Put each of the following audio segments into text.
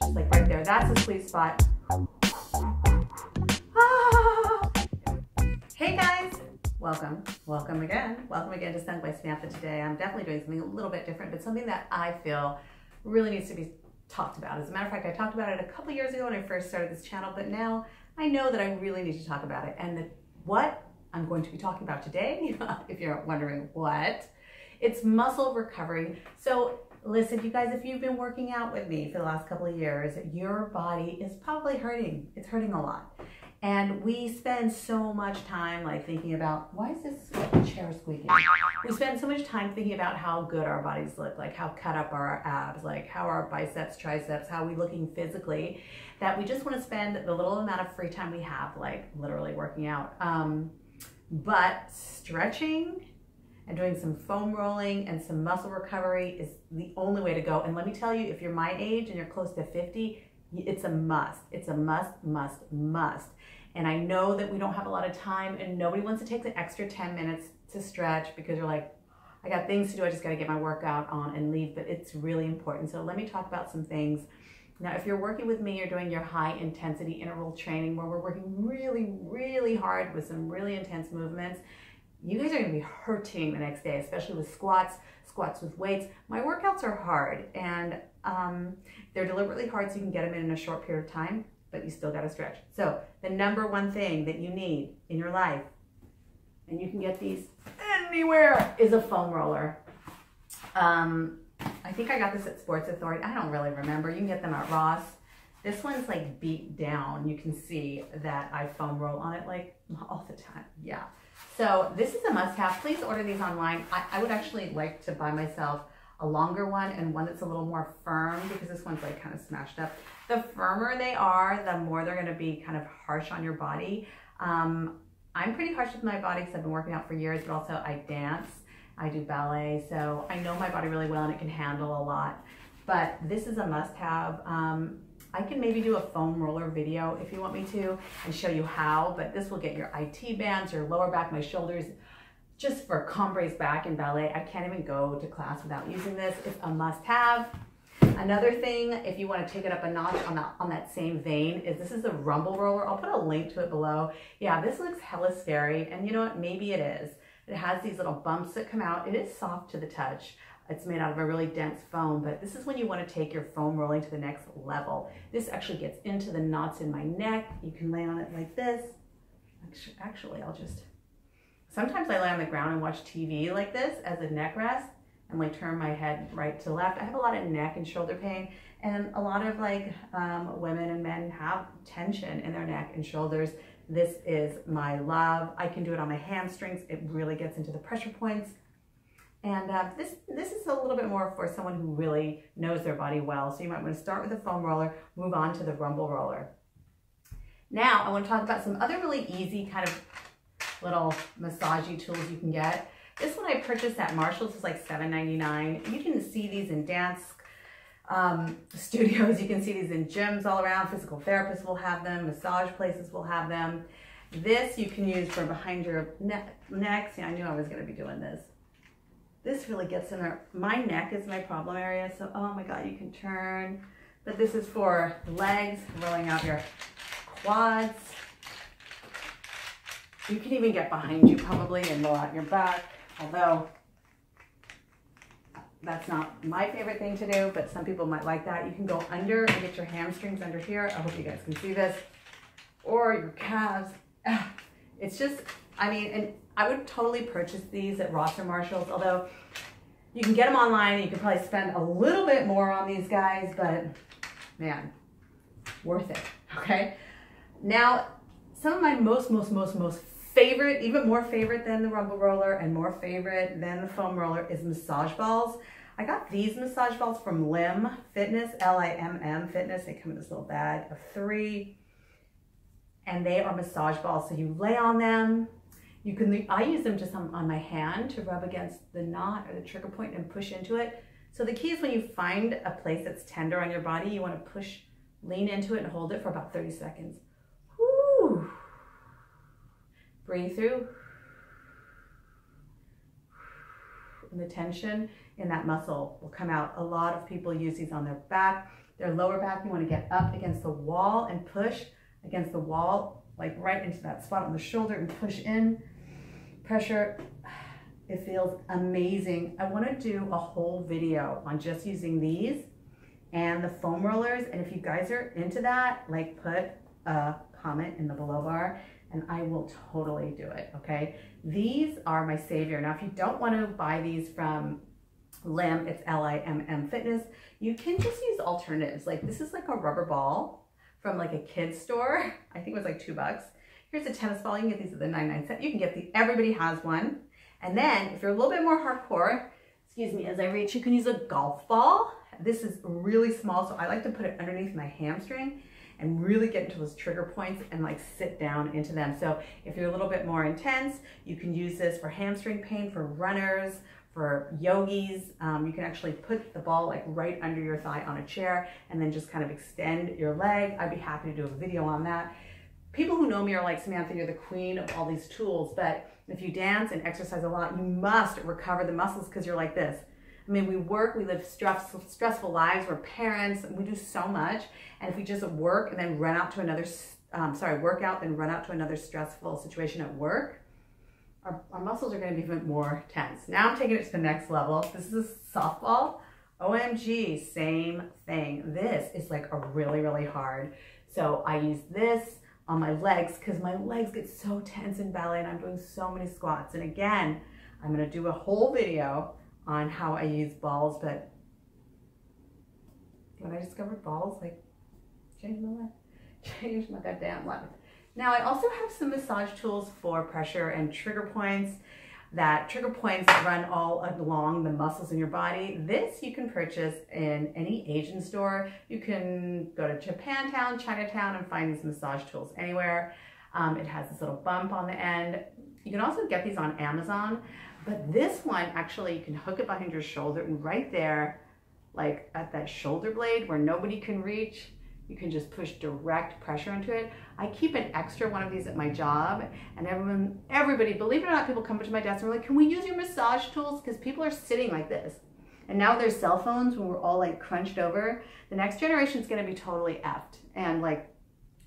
Just like right there, that's a sweet spot. Ah. Hey guys, welcome again to Sung by Samantha. Today I'm definitely doing something a little bit different, but something that I feel really needs to be talked about. As a matter of fact, I talked about it a couple years ago when I first started this channel, but now I know that I really need to talk about it. And what I'm going to be talking about today, if you're wondering what, it's muscle recovery. So listen, you guys, if you've been working out with me for the last couple of years, your body is probably hurting. It's hurting a lot. And we spend so much time like thinking about, why is this chair squeaking? We spend so much time thinking about how good our bodies look, like how cut up are our abs, like how our biceps, triceps, how are we looking physically, that we just want to spend the little amount of free time we have, like literally working out. But stretching and doing some foam rolling and some muscle recovery is the only way to go. And let me tell you, if you're my age and you're close to 50, it's a must. It's a must. And I know that we don't have a lot of time and nobody wants to take the extra 10 minutes to stretch because you're like, I got things to do, I just gotta get my workout on and leave, but it's really important. So let me talk about some things. Now, if you're working with me, you're doing your high intensity interval training where we're working really, really hard with some really intense movements, you guys are gonna be hurting the next day, especially with squats with weights. My workouts are hard and they're deliberately hard so you can get them in a short period of time, but you still gotta stretch. So the number one thing that you need in your life, and you can get these anywhere, is a foam roller. I think I got this at Sports Authority. I don't really remember. You can get them at Ross. This one's like beat down. You can see that I foam roll on it like all the time. Yeah. So this is a must-have. Please order these online. I would actually like to buy myself a longer one and one that's a little more firm because this one's like kind of smashed up. The firmer they are, the more they're going to be kind of harsh on your body. I'm pretty harsh with my body because I've been working out for years, but also I dance. I do ballet, so I know my body really well and it can handle a lot. But this is a must-have. I can maybe do a foam roller video if you want me to and show you how, but this will get your IT bands, your lower back, my shoulders. Just for combraced back in ballet, I can't even go to class without using this. It's a must-have. Another thing, if you want to take it up a notch on that same vein, is this is a rumble roller. I'll put a link to it below. Yeah, this looks hella scary, and you know what? Maybe it is. It has these little bumps that come out. It is soft to the touch. It's made out of a really dense foam, but this is when you want to take your foam rolling to the next level. This actually gets into the knots in my neck. You can lay on it like this. Actually, sometimes I lay on the ground and watch TV like this as a neck rest and like turn my head right to left. I have a lot of neck and shoulder pain, and a lot of like women and men have tension in their neck and shoulders. This is my love. I can do it on my hamstrings. It really gets into the pressure points. And this is a little bit more for someone who really knows their body well. So you might want to start with the foam roller, move on to the rumble roller. Now I want to talk about some other really easy kind of little massagey tools you can get. This one I purchased at Marshall's. It's like $7.99. You can see these in dance studios. You can see these in gyms all around. Physical therapists will have them. Massage places will have them. This you can use for behind your neck. See, I knew I was going to be doing this. This really gets in there. My neck is my problem area, so oh my God, you can turn. But this is for legs, rolling out your quads. You can even get behind you probably and roll out your back, although that's not my favorite thing to do, but some people might like that. You can go under and get your hamstrings under here. I hope you guys can see this. Or your calves. It's just, I mean, and I would totally purchase these at Ross or Marshall's, although you can get them online and you can probably spend a little bit more on these guys, but man, worth it, okay? Now, some of my most favorite, even more favorite than the rumble roller and more favorite than the foam roller is massage balls. I got these massage balls from Limb Fitness, L-I-M-M Fitness. They come in this little bag of 3, and they are massage balls. So you lay on them. You can, I use them just on my hand to rub against the knot or the trigger point and push into it. So the key is when you find a place that's tender on your body, you want to lean into it and hold it for about 30 seconds. Woo. Breathe through. And the tension in that muscle will come out. A lot of people use these on their back. Their lower back, you want to get up against the wall and push against the wall, like right into that spot on the shoulder and push in. Pressure. It feels amazing. I want to do a whole video on just using these and the foam rollers. And if you guys are into that, like put a comment in the below bar and I will totally do it, okay? These are my savior. Now, if you don't want to buy these from Limb, it's Limm Fitness, you can just use alternatives. Like this is like a rubber ball from like a kid's store. I think it was like $2. Here's a tennis ball. You can get these at the 99 cent. You can get everybody has one. And then if you're a little bit more hardcore, excuse me, as I reach, you can use a golf ball. This is really small, so I like to put it underneath my hamstring and really get into those trigger points and like sit down into them. So if you're a little bit more intense, you can use this for hamstring pain, for runners, for yogis. You can actually put the ball like right under your thigh on a chair and then just kind of extend your leg. I'd be happy to do a video on that. People who know me are like, Samantha, you're the queen of all these tools, but if you dance and exercise a lot, you must recover the muscles because you're like this. I mean, we work, we live stressful lives, we're parents, we do so much. And if we just work and then run out to another, work out, then run out to another stressful situation at work, our muscles are gonna be even more tense. Now I'm taking it to the next level. This is a softball. OMG, same thing. This is like a really, really hard. So I use this on my legs because my legs get so tense in ballet and I'm doing so many squats. And again, I'm gonna do a whole video on how I use balls, but when I discovered balls, like changed my life, changed my goddamn life. Now I also have some massage tools for pressure and trigger points. That trigger points run all along the muscles in your body. This you can purchase in any Asian store. You can go to Japantown, Chinatown, and find these massage tools anywhere. It has this little bump on the end. You can also get these on Amazon, but this one, actually, you can hook it behind your shoulder and right there, like at that shoulder blade where nobody can reach, you can just push direct pressure into it. I keep an extra one of these at my job, and everybody, believe it or not, people come up to my desk and we're like, can we use your massage tools? Because people are sitting like this. And now there's cell phones when we're all like crunched over. The next generation is gonna be totally effed. And like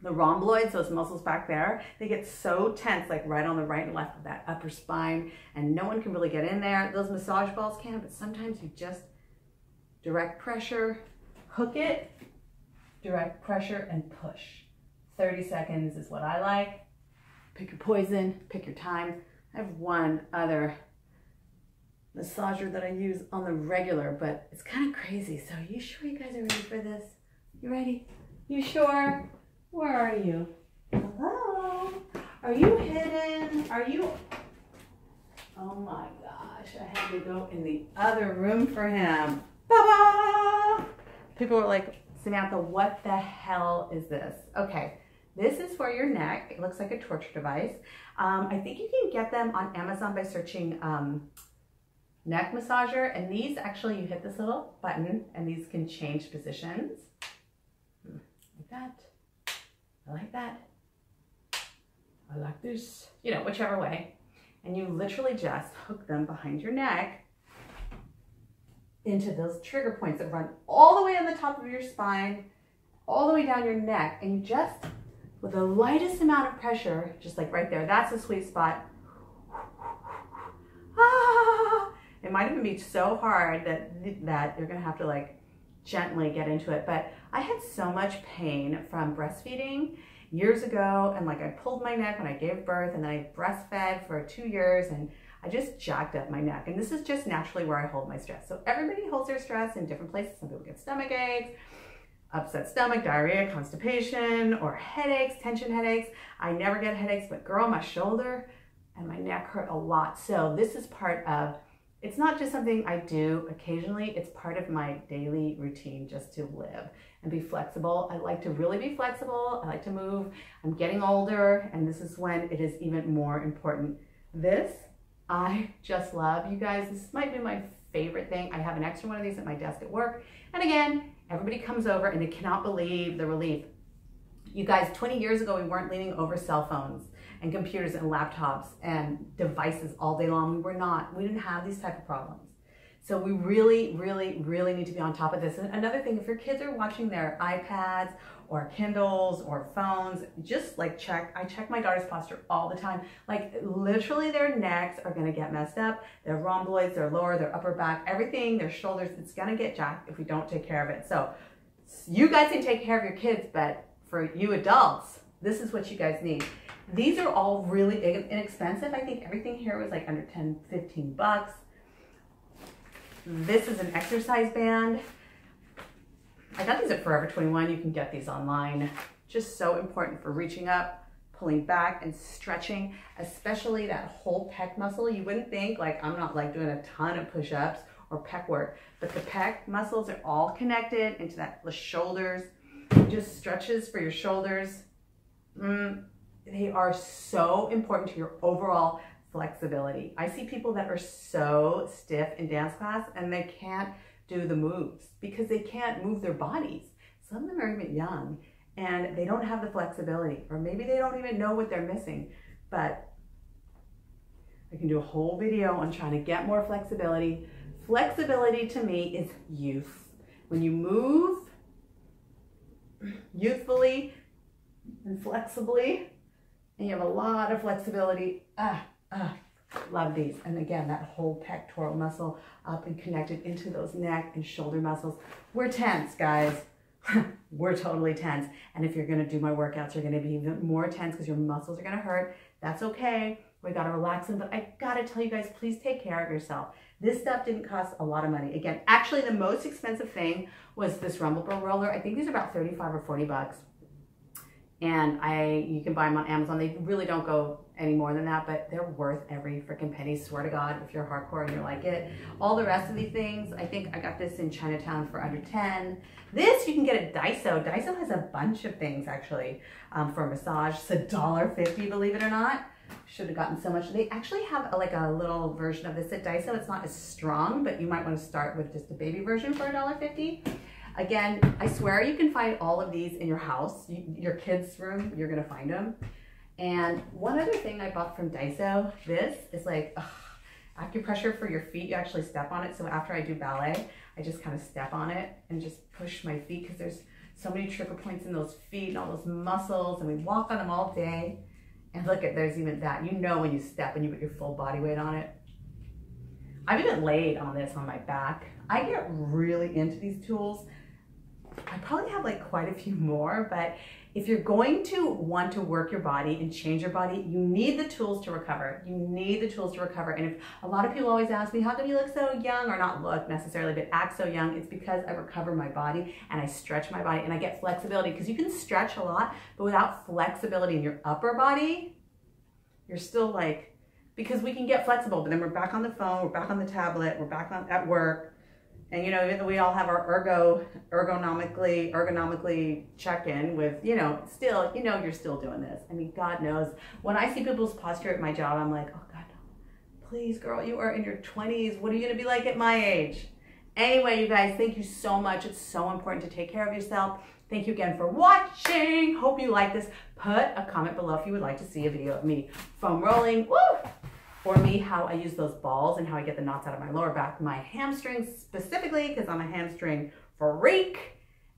the rhomboids, those muscles back there, they get so tense, like right on the right and left of that upper spine, and no one can really get in there. Those massage balls can, but sometimes you just direct pressure, hook it, direct pressure and push. 30 seconds is what I like. Pick your poison, pick your time. I have one other massager that I use on the regular, but it's kind of crazy. So are you sure you guys are ready for this? You ready? You sure? Where are you? Hello? Are you hidden? Are you? Oh my gosh, I had to go in the other room for him. Ba-ba! People were like, Samantha, what the hell is this? Okay, this is for your neck. It looks like a torture device. I think you can get them on Amazon by searching neck massager. And these actually, you hit this little button and these can change positions. Like that. I like that. I like this. You know, whichever way. And you literally just hook them behind your neck into those trigger points that run all the way on the top of your spine, all the way down your neck, and you just, with the lightest amount of pressure, just like right there, that's the sweet spot. Ah! It might even be so hard that you're gonna have to like gently get into it. But I had so much pain from breastfeeding years ago, and like I pulled my neck when I gave birth, and then I breastfed for 2 years, and I just jacked up my neck. And this is just naturally where I hold my stress. So everybody holds their stress in different places. Some people get stomach aches, upset stomach, diarrhea, constipation, or headaches, tension headaches. I never get headaches, but girl, my shoulder and my neck hurt a lot. So this is part of, it's not just something I do occasionally, it's part of my daily routine just to live and be flexible. I like to really be flexible. I like to move. I'm getting older, and this is when it is even more important. This, I just love. You guys, this might be my favorite thing. I have an extra one of these at my desk at work. And again, everybody comes over and they cannot believe the relief. You guys, 20 years ago, we weren't leaning over cell phones and computers and laptops and devices all day long. We didn't have these type of problems. So we really, really, really need to be on top of this. And another thing, if your kids are watching their iPads or Kindles or phones, just like I check my daughter's posture all the time. Like literally their necks are gonna get messed up, their rhomboids, their lower, their upper back, everything, their shoulders, it's gonna get jacked if we don't take care of it. So you guys can take care of your kids, but for you adults, this is what you guys need. These are all really inexpensive. I think everything here was like under 10, 15 bucks. This is an exercise band. I got these at Forever 21. You can get these online. Just so important for reaching up, pulling back, and stretching, especially that whole pec muscle. You wouldn't think, like, I'm not like doing a ton of push-ups or pec work, but the pec muscles are all connected into the shoulders. Just stretches for your shoulders. They are so important to your overall flexibility. I see people that are so stiff in dance class and they can't do the moves because they can't move their bodies. Some of them are even young and they don't have the flexibility, or maybe they don't even know what they're missing. But I can do a whole video on trying to get more flexibility. Flexibility to me is youth. When you move youthfully and flexibly, and you have a lot of flexibility, love these. And again, that whole pectoral muscle up and connected into those neck and shoulder muscles. We're tense, guys. We're totally tense. And if you're gonna do my workouts, you're gonna be even more tense because your muscles are gonna hurt. That's okay. We gotta relax them. But I gotta tell you guys, please take care of yourself. This stuff didn't cost a lot of money. Again, actually the most expensive thing was this rumble roller. I think these are about 35 or 40 bucks. And you can buy them on Amazon. They really don't go any more than that, but they're worth every freaking penny, swear to God, if you're hardcore and you like it. All the rest of these things, I think I got this in Chinatown for under 10. This you can get at Daiso. Daiso has a bunch of things actually for massage. It's $1.50, believe it or not. Should have gotten so much. They actually have like a little version of this at Daiso. It's not as strong, but you might want to start with just a baby version for $1.50. Again, I swear you can find all of these in your house. Your kids' room, you're gonna find them. And one other thing I bought from Daiso, this is like acupressure for your feet. You actually step on it. So after I do ballet, I just kind of step on it and just push my feet because there's so many trigger points in those feet and all those muscles, and we walk on them all day. And look at, there's even that. You know when you step and you put your full body weight on it. I've even laid on this on my back. I get really into these tools. I probably have like quite a few more, but if you're going to want to work your body and change your body, you need the tools to recover. You need the tools to recover. And if a lot of people always ask me, how come you look so young, or not look necessarily, but act so young? It's because I recover my body and I stretch my body and I get flexibility, because you can stretch a lot, but without flexibility in your upper body, you're still like, because we can get flexible, but then we're back on the phone, we're back on the tablet, we're back on at work. And, you know, we all have our ergonomically check-in with, you know, still, you know, you're still doing this. I mean, God knows. When I see people's posture at my job, I'm like, oh, God, no. Please, girl, you are in your 20s. What are you going to be like at my age? Anyway, you guys, thank you so much. It's so important to take care of yourself. Thank you again for watching. Hope you like this. Put a comment below if you would like to see a video of me foam rolling. Woo! Or me, how I use those balls and how I get the knots out of my lower back, my hamstrings specifically, because I'm a hamstring freak,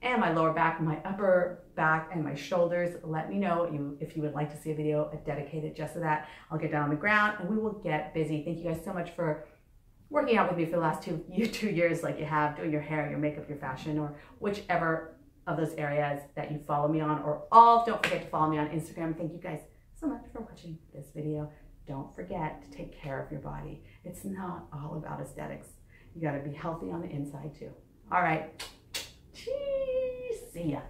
and my lower back, my upper back, and my shoulders. Let me know if you would like to see a video dedicated just to that. I'll get down on the ground and we will get busy. Thank you guys so much for working out with me for the last two years, like you have, doing your hair, your makeup, your fashion, or whichever of those areas that you follow me on, or all. Don't forget to follow me on Instagram. Thank you guys so much for watching this video. Don't forget to take care of your body. It's not all about aesthetics. You gotta be healthy on the inside too. All right, cheese, see ya.